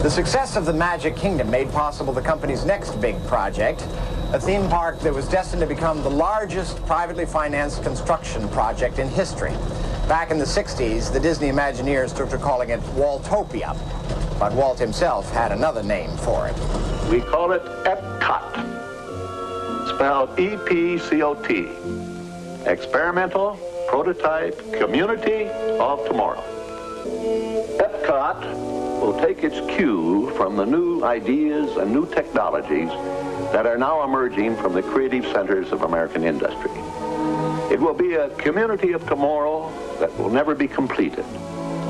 The success of the Magic Kingdom made possible the company's next big project, a theme park that was destined to become the largest privately financed construction project in history. Back in the 60s, the Disney Imagineers took to calling it Waltopia, but Walt himself had another name for it. We call it Epcot, spelled E-P-C-O-T, Experimental Prototype Community of Tomorrow. Epcot will take its cue from the new ideas and new technologies that are now emerging from the creative centers of American industry. It will be a community of tomorrow that will never be completed,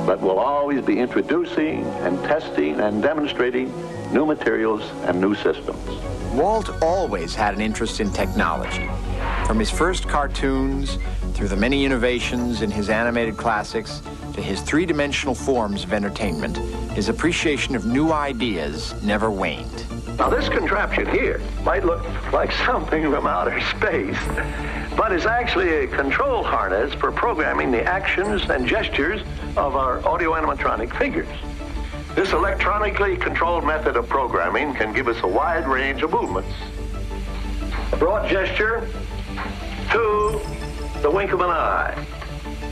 but will always be introducing and testing and demonstrating new materials and new systems. Walt always had an interest in technology. From his first cartoons, through the many innovations in his animated classics, to his three-dimensional forms of entertainment, his appreciation of new ideas never waned. Now this contraption here might look like something from outer space, but it's actually a control harness for programming the actions and gestures of our audio-animatronic figures. This electronically controlled method of programming can give us a wide range of movements. A broad gesture to the wink of an eye.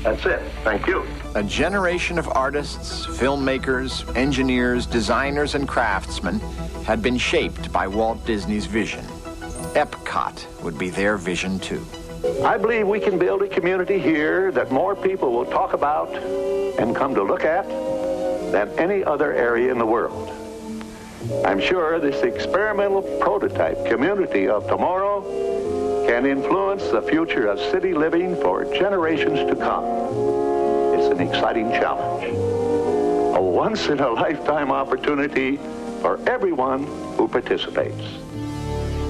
That's it. Thank you. A generation of artists, filmmakers, engineers, designers, and craftsmen had been shaped by Walt Disney's vision. Epcot would be their vision too. I believe we can build a community here that more people will talk about and come to look at than any other area in the world. I'm sure this experimental prototype community of tomorrow can influence the future of city living for generations to come. It's an exciting challenge, a once-in-a-lifetime opportunity for everyone who participates.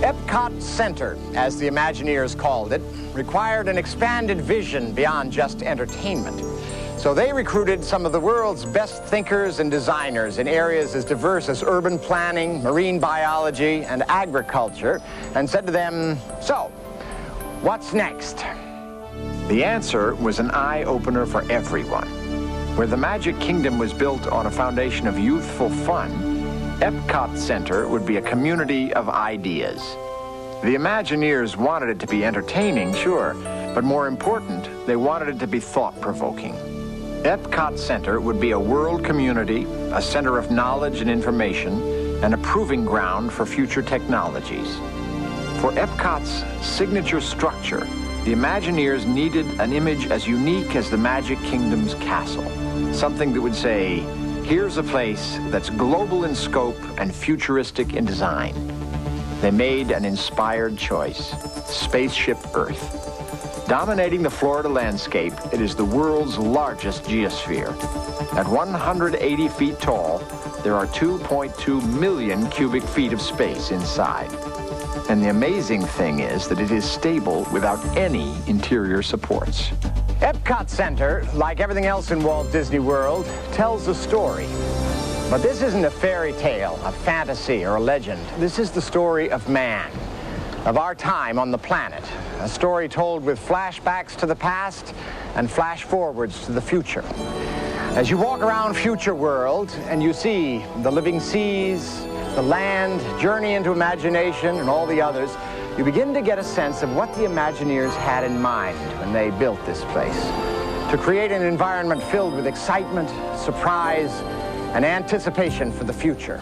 Epcot Center, as the Imagineers called it, required an expanded vision beyond just entertainment. So they recruited some of the world's best thinkers and designers in areas as diverse as urban planning, marine biology, and agriculture, and said to them, "So, what's next?" The answer was an eye-opener for everyone. Where the Magic Kingdom was built on a foundation of youthful fun, Epcot Center would be a community of ideas. The Imagineers wanted it to be entertaining, sure, but more important, they wanted it to be thought-provoking. Epcot Center would be a world community, a center of knowledge and information, and a proving ground for future technologies. For Epcot's signature structure, the Imagineers needed an image as unique as the Magic Kingdom's castle. Something that would say, here's a place that's global in scope and futuristic in design. They made an inspired choice, Spaceship Earth. Dominating the Florida landscape, it is the world's largest geosphere. At 180 feet tall, there are 2.2 million cubic feet of space inside. And the amazing thing is that it is stable without any interior supports. Epcot Center, like everything else in Walt Disney World, tells a story. But this isn't a fairy tale, a fantasy, or a legend. This is the story of man, of our time on the planet. A story told with flashbacks to the past and flash forwards to the future. As you walk around Future World and you see the living seas, the land, Journey into Imagination, and all the others, you begin to get a sense of what the Imagineers had in mind when they built this place. To create an environment filled with excitement, surprise, and anticipation for the future.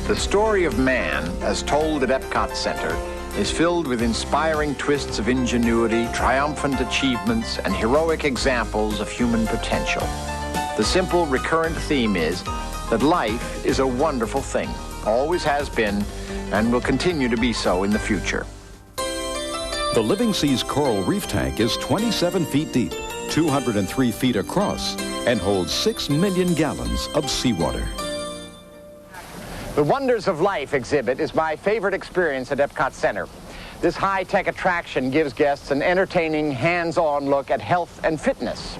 The story of man, as told at Epcot Center, is filled with inspiring twists of ingenuity, triumphant achievements, and heroic examples of human potential. The simple, recurrent theme is that life is a wonderful thing, always has been, and will continue to be so in the future. The Living Seas Coral Reef Tank is 27 feet deep, 203 feet across, and holds 6 million gallons of seawater. The Wonders of Life exhibit is my favorite experience at Epcot Center. This high-tech attraction gives guests an entertaining, hands-on look at health and fitness.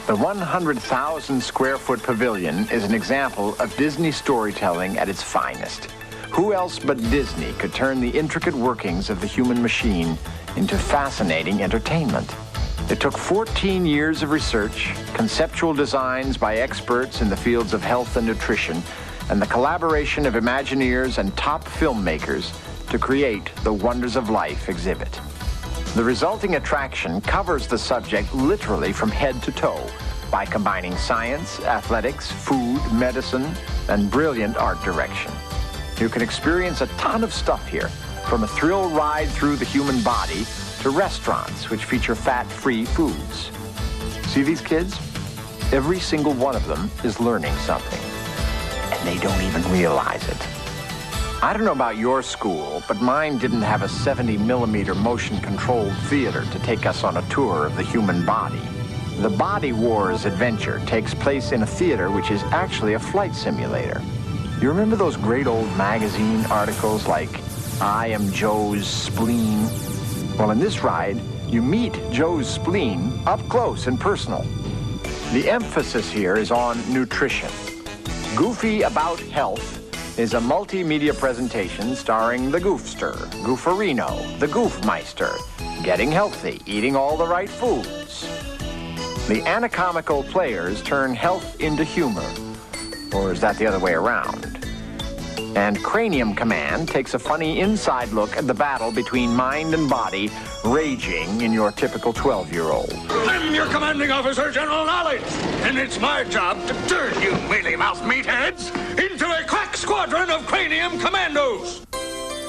The 100,000 square foot pavilion is an example of Disney storytelling at its finest. Who else but Disney could turn the intricate workings of the human machine into fascinating entertainment? It took 14 years of research, conceptual designs by experts in the fields of health and nutrition, and the collaboration of Imagineers and top filmmakers to create the Wonders of Life exhibit. The resulting attraction covers the subject literally from head to toe by combining science, athletics, food, medicine, and brilliant art direction. You can experience a ton of stuff here, from a thrill ride through the human body to restaurants which feature fat-free foods. See these kids? Every single one of them is learning something, and they don't even realize it. I don't know about your school, but mine didn't have a 70mm motion-controlled theater to take us on a tour of the human body. The Body Wars adventure takes place in a theater which is actually a flight simulator. You remember those great old magazine articles like I Am Joe's Spleen? Well, in this ride, you meet Joe's spleen up close and personal. The emphasis here is on nutrition. Goofy About Health is a multimedia presentation starring the Goofster, Gooferino, the Goofmeister, getting healthy, eating all the right foods. The anatomical players turn health into humor, or is that the other way around? And Cranium Command takes a funny inside look at the battle between mind and body raging in your typical 12-year-old. I'm your commanding officer, General Knowledge, and it's my job to turn you mealy-mouthed meatheads into a crack squadron of Cranium Commandos.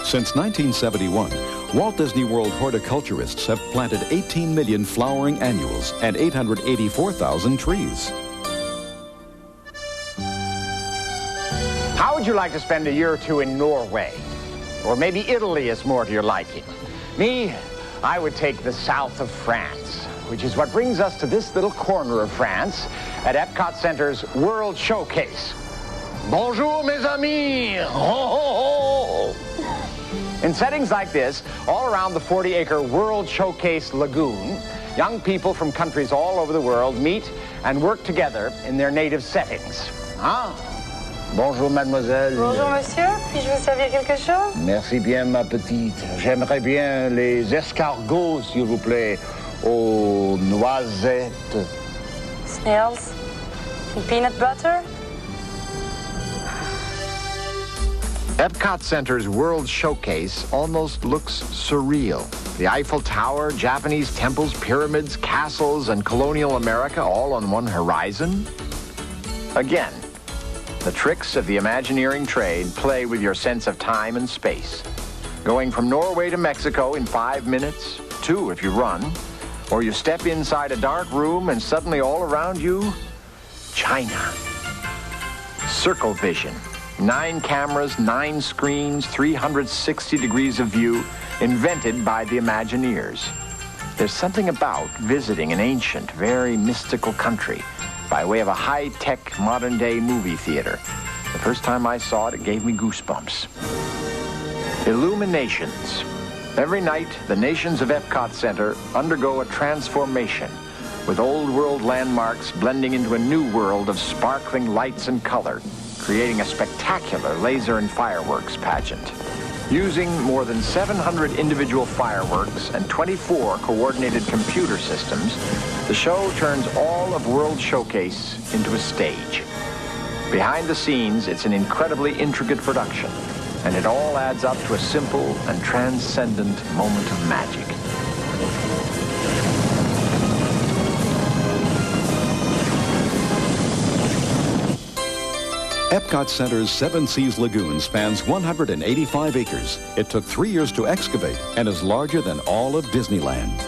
Since 1971, Walt Disney World horticulturists have planted 18 million flowering annuals and 884,000 trees. How would you like to spend a year or two in Norway? Or maybe Italy is more to your liking. Me, I would take the south of France, which is what brings us to this little corner of France at Epcot Center's World Showcase. Bonjour, mes amis! Ho, ho, ho! In settings like this, all around the 40-acre World Showcase Lagoon, young people from countries all over the world meet and work together in their native settings. Huh? Bonjour, mademoiselle. Bonjour, monsieur. Puis-je vous servir quelque chose? Merci bien, ma petite. J'aimerais bien les escargots, s'il vous plaît, aux noisettes. Snails and peanut butter? Epcot Center's World Showcase almost looks surreal. The Eiffel Tower, Japanese temples, pyramids, castles, and colonial America all on one horizon? Again, the tricks of the Imagineering trade play with your sense of time and space. Going from Norway to Mexico in 5 minutes, 2 if you run, or you step inside a dark room and suddenly all around you, China. Circle vision. 9 cameras, 9 screens, 360 degrees of view, invented by the Imagineers. There's something about visiting an ancient, very mystical country by way of a high-tech, modern-day movie theater. The first time I saw it, it gave me goosebumps. Illuminations. Every night, the nations of Epcot Center undergo a transformation, with old world landmarks blending into a new world of sparkling lights and color, creating a spectacular laser and fireworks pageant. Using more than 700 individual fireworks and 24 coordinated computer systems, the show turns all of World Showcase into a stage. Behind the scenes, it's an incredibly intricate production, and it all adds up to a simple and transcendent moment of magic. Epcot Center's Seven Seas Lagoon spans 185 acres. It took 3 years to excavate and is larger than all of Disneyland.